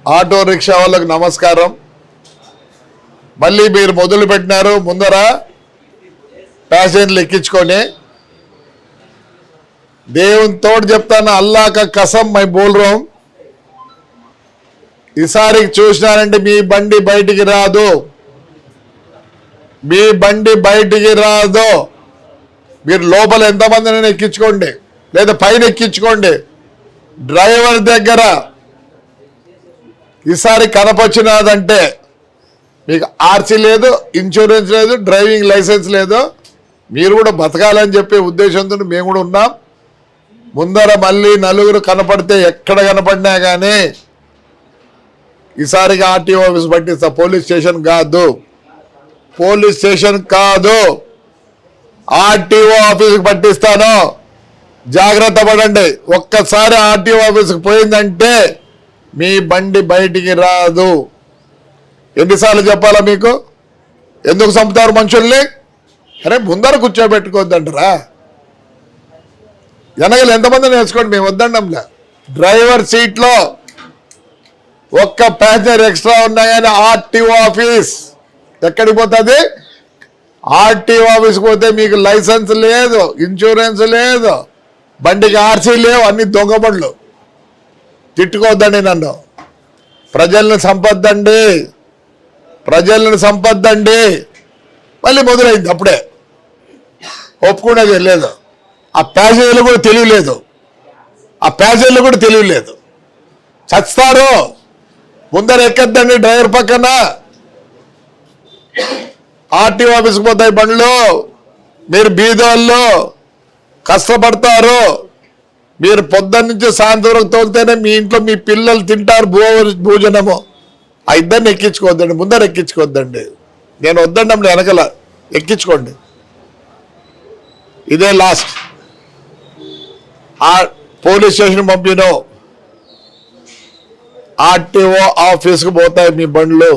Auto rickshaw వాళ్ళకు నమస్కారం. మళ్ళీ మీరు మొదలు పెట్టినారు ముందర ప్యాసింజర్లు ఎక్కించుకొని. దేవుని తోడు చెప్తాను, అల్లా కా కసం మై బోల్ రహా హూం, ఈసారికి చూసినారంటే మీ బండి బయటికి రాదు, మీ బండి బయటికి రాదు. మీరు లోపల ఎంతమందిని ఎక్కించుకోండి, లేదా పైన ఎక్కించుకోండి. డ్రైవర్ దగ్గర ఈసారి కనపచ్చినదంటే మీకు ఆర్సీ లేదు, ఇన్సూరెన్స్ లేదు, డ్రైవింగ్ లైసెన్స్ లేదు. మీరు కూడా బతకాలని చెప్పే ఉద్దేశంతో మేము కూడా ఉన్నాం. ముందర మళ్ళీ నలుగురు కనపడితే ఎక్కడ కనపడినా కానీ ఈసారిగా ఆర్టీఓ ఆఫీస్ పట్టిస్తా. పోలీస్ స్టేషన్ కాదు, పోలీస్ స్టేషన్ కాదు, ఆర్టీఓ ఆఫీస్కి పట్టిస్తాను. జాగ్రత్త పడండి. ఒక్కసారి ఆర్టీఓ ఆఫీస్కి పోయిందంటే మీ బండి బయటికి రాదు. ఎన్నిసార్లు చెప్పాలా మీకు? ఎందుకు చంపుతారు మనుషుల్ని? అరే ముందర కూర్చోబెట్టుకోవద్దంటారా? వెనకలు ఎంతమంది నేర్చుకోండి, మేము వద్దండంలే. డ్రైవర్ సీట్లో ఒక్క ప్యాసింజర్ ఎక్స్ట్రా ఉన్నా కానీ ఆర్టీఓ ఆఫీస్ ఎక్కడికి పోతుంది? ఆర్టీఓ ఆఫీస్కి పోతే మీకు లైసెన్స్ లేదు, ఇన్సూరెన్స్ లేదు, బండికి ఆర్సీ లేవు, అన్ని దొంగ బండ్లు. తిట్టుకోవద్దండి నన్ను. ప్రజల్ని సంపద్దండి, ప్రజల్ని సంపద్దండి. మళ్ళీ మొదలైంది. అప్పుడే ఒప్పుకునేది లేదు. ఆ ప్యాసింజర్లు కూడా తెలియలేదు, ఆ ప్యాసింజర్లు కూడా తెలియలేదు. చస్తారు. ముందర ఎక్కద్దండి డ్రైవర్ పక్కన. ఆర్టీఓ ఆఫీస్కి పోతాయి బండ్లు. మీరు బీదోళ్ళు కష్టపడతారు. మీరు పొద్దున్న నుంచి సాయంత్రం తోలితేనే మీ ఇంట్లో మీ పిల్లలు తింటారు భోజనము. ఆ ఇద్దరిని ఎక్కించుకోవద్దండి, ముందర ఎక్కించుకోవద్దండి. నేను వద్దండి, వెనకల ఎక్కించుకోండి. ఇదే లాస్ట్. ఆ పోలీస్ స్టేషన్ పంపినో ఆర్టీఓ ఆఫీస్కి పోతాయి మీ బండ్లు.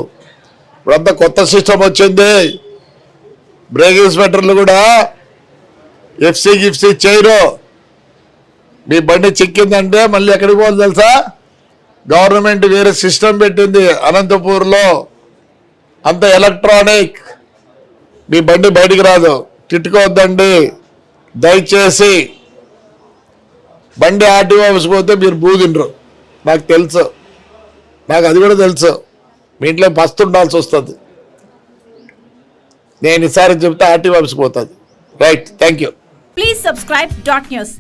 ఇప్పుడంతా కొత్త సిస్టమ్ వచ్చింది. బ్రేక్ ఇన్స్పెక్టర్లు కూడా ఎఫ్సీ గిఫ్సీ చేయరు. మీ బండి చిక్కిందంటే మళ్ళీ ఎక్కడికి పోవాలి తెలుసా? గవర్నమెంట్ వేరే సిస్టమ్ పెట్టింది అనంతపూర్లో, అంత ఎలక్ట్రానిక్. మీ బండి బయటికి రాదు. తిట్టుకోవద్దండి దయచేసి. బండి ఆర్టీఓ ఆఫీస్కి పోతే మీరు బూదిండ్రు, నాకు తెలుసు, నాకు అది కూడా తెలుసు. మీ ఇంట్లో బస్తు ఉండాల్సి వస్తుంది. నేను ఈసారి చెప్తే ఆర్టీఓ ఆఫీస్కి పోతుంది. Right, thank you. Please subscribe dot news.